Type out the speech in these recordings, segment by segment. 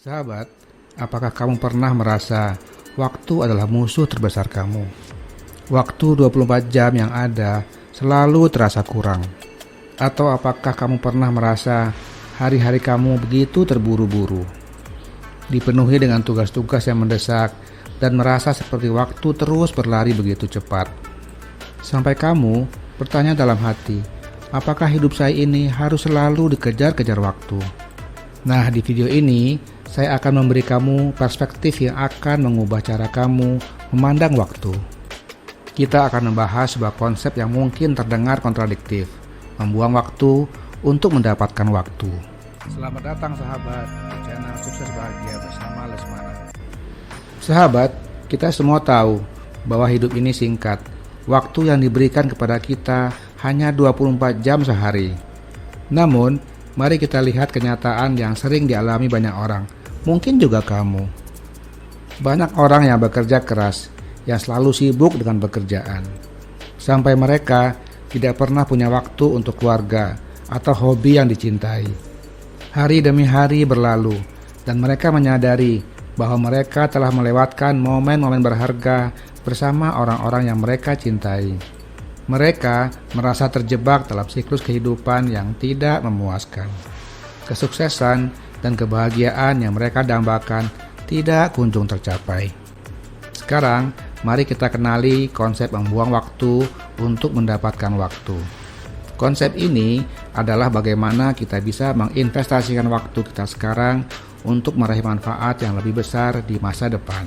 Sahabat, apakah kamu pernah merasa waktu adalah musuh terbesar kamu? Waktu 24 jam yang ada selalu terasa kurang. Atau apakah kamu pernah merasa hari-hari kamu begitu terburu-buru, dipenuhi dengan tugas-tugas yang mendesak, dan merasa seperti waktu terus berlari begitu cepat? Sampai kamu bertanya dalam hati, apakah hidup saya ini harus selalu dikejar-kejar waktu? Nah, di video ini saya akan memberi kamu perspektif yang akan mengubah cara kamu memandang waktu. Kita akan membahas sebuah konsep yang mungkin terdengar kontradiktif, membuang waktu untuk mendapatkan waktu. Selamat datang sahabat di channel Sukses Bahagia bersama Lesmana. Sahabat, kita semua tahu bahwa hidup ini singkat. Waktu yang diberikan kepada kita hanya 24 jam sehari. Namun, mari kita lihat kenyataan yang sering dialami banyak orang, mungkin juga kamu. Banyak orang yang bekerja keras, yang selalu sibuk dengan pekerjaan, sampai mereka tidak pernah punya waktu untuk keluarga atau hobi yang dicintai. Hari demi hari berlalu, dan mereka menyadari bahwa mereka telah melewatkan momen-momen berharga bersama orang-orang yang mereka cintai. Mereka merasa terjebak dalam siklus kehidupan yang tidak memuaskan. Kesuksesan dan kebahagiaan yang mereka dambakan tidak kunjung tercapai. Sekarang, mari kita kenali konsep membuang waktu untuk mendapatkan waktu. Konsep ini adalah bagaimana kita bisa menginvestasikan waktu kita sekarang untuk meraih manfaat yang lebih besar di masa depan.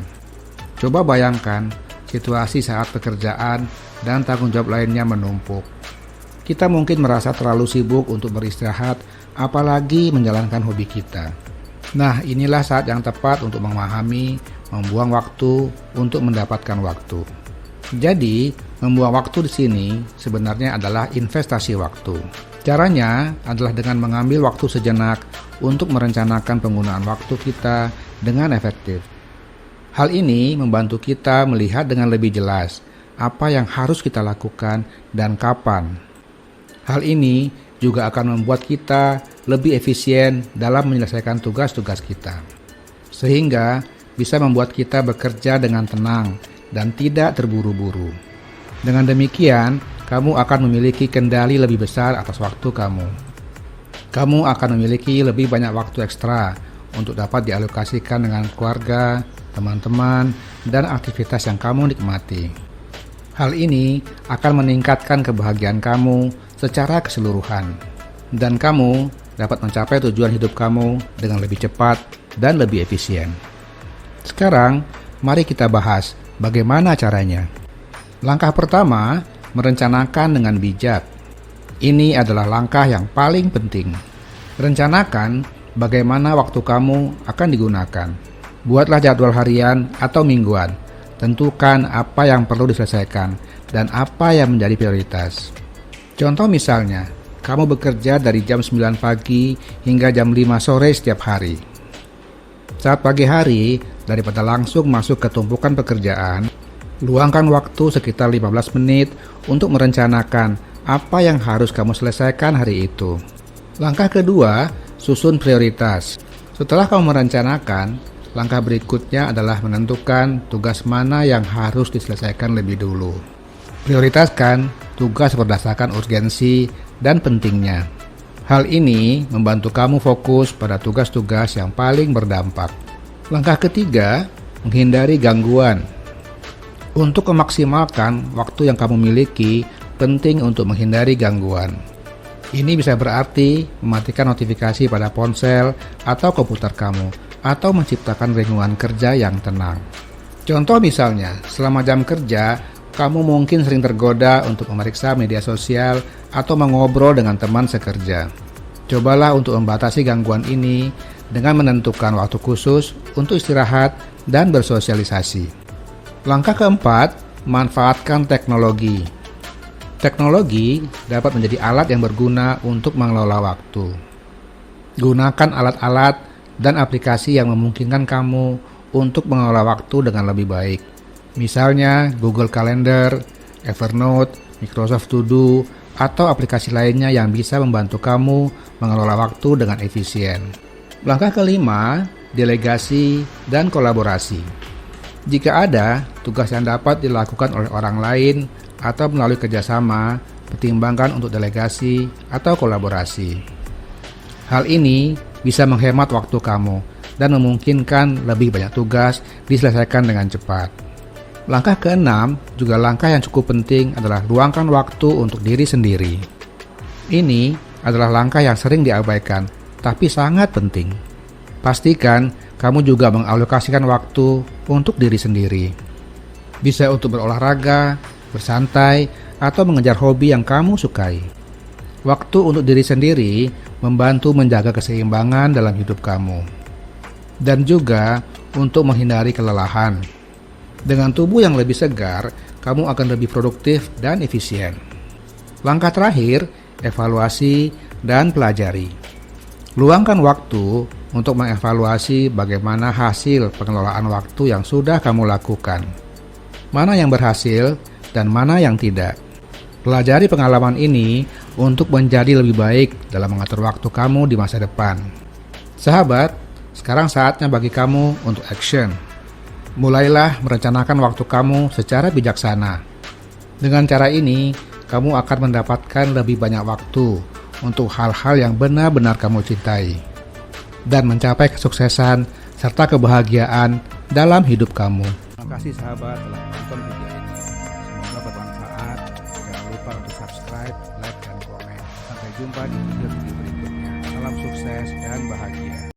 Coba bayangkan situasi saat pekerjaan dan tanggung jawab lainnya menumpuk. Kita mungkin merasa terlalu sibuk untuk beristirahat, apalagi menjalankan hobi kita. Nah, inilah saat yang tepat untuk memahami, membuang waktu untuk mendapatkan waktu. Jadi, membuang waktu di sini sebenarnya adalah investasi waktu. Caranya adalah dengan mengambil waktu sejenak untuk merencanakan penggunaan waktu kita dengan efektif. Hal ini membantu kita melihat dengan lebih jelas apa yang harus kita lakukan dan kapan. Hal ini juga akan membuat kita lebih efisien dalam menyelesaikan tugas-tugas kita, sehingga bisa membuat kita bekerja dengan tenang dan tidak terburu-buru. Dengan demikian, kamu akan memiliki kendali lebih besar atas waktu kamu. Kamu akan memiliki lebih banyak waktu ekstra untuk dapat dialokasikan dengan keluarga, teman-teman, dan aktivitas yang kamu nikmati. Hal ini akan meningkatkan kebahagiaan kamu secara keseluruhan, dan kamu dapat mencapai tujuan hidup kamu dengan lebih cepat dan lebih efisien. Sekarang, mari kita bahas bagaimana caranya. Langkah pertama, merencanakan dengan bijak. Ini adalah langkah yang paling penting. Rencanakan bagaimana waktu kamu akan digunakan. Buatlah jadwal harian atau mingguan. Tentukan apa yang perlu diselesaikan dan apa yang menjadi prioritas. Contoh misalnya, kamu bekerja dari jam 9 pagi hingga jam 5 sore setiap hari. Saat pagi hari, daripada langsung masuk ke tumpukan pekerjaan, luangkan waktu sekitar 15 menit untuk merencanakan apa yang harus kamu selesaikan hari itu. Langkah kedua, susun prioritas. Setelah kamu merencanakan, langkah berikutnya adalah menentukan tugas mana yang harus diselesaikan lebih dulu. Prioritaskan tugas berdasarkan urgensi dan pentingnya. Hal ini membantu kamu fokus pada tugas-tugas yang paling berdampak. Langkah ketiga, menghindari gangguan. Untuk memaksimalkan waktu yang kamu miliki, penting untuk menghindari gangguan. Ini bisa berarti mematikan notifikasi pada ponsel atau komputer kamu, atau menciptakan lingkungan kerja yang tenang. Contoh misalnya, selama jam kerja, kamu mungkin sering tergoda untuk memeriksa media sosial atau mengobrol dengan teman sekerja. Cobalah untuk membatasi gangguan ini dengan menentukan waktu khusus untuk istirahat dan bersosialisasi. Langkah keempat, manfaatkan teknologi. Teknologi dapat menjadi alat yang berguna untuk mengelola waktu. Gunakan alat-alat dan aplikasi yang memungkinkan kamu untuk mengelola waktu dengan lebih baik. Misalnya Google Calendar, Evernote, Microsoft To Do, atau aplikasi lainnya yang bisa membantu kamu mengelola waktu dengan efisien. Langkah kelima, delegasi, dan kolaborasi. Jika ada tugas yang dapat dilakukan oleh orang lain atau melalui kerjasama, pertimbangkan untuk delegasi atau kolaborasi. Hal ini bisa menghemat waktu kamu dan memungkinkan lebih banyak tugas diselesaikan dengan cepat. Langkah keenam, juga langkah yang cukup penting, adalah luangkan waktu untuk diri sendiri. Ini adalah langkah yang sering diabaikan, tapi sangat penting. Pastikan kamu juga mengalokasikan waktu untuk diri sendiri. Bisa untuk berolahraga, bersantai, atau mengejar hobi yang kamu sukai. Waktu untuk diri sendiri membantu menjaga keseimbangan dalam hidup kamu. Dan juga untuk menghindari kelelahan. Dengan tubuh yang lebih segar, kamu akan lebih produktif dan efisien. Langkah terakhir, evaluasi dan pelajari. Luangkan waktu untuk mengevaluasi bagaimana hasil pengelolaan waktu yang sudah kamu lakukan. Mana yang berhasil dan mana yang tidak. Pelajari pengalaman ini untuk menjadi lebih baik dalam mengatur waktu kamu di masa depan. Sahabat, sekarang saatnya bagi kamu untuk action. Mulailah merencanakan waktu kamu secara bijaksana. Dengan cara ini, kamu akan mendapatkan lebih banyak waktu untuk hal-hal yang benar-benar kamu cintai dan mencapai kesuksesan serta kebahagiaan dalam hidup kamu. Terima kasih sahabat telah menonton video ini. Semoga bermanfaat. Jangan lupa untuk subscribe, like, dan komen. Sampai jumpa di video berikutnya. Salam sukses dan bahagia.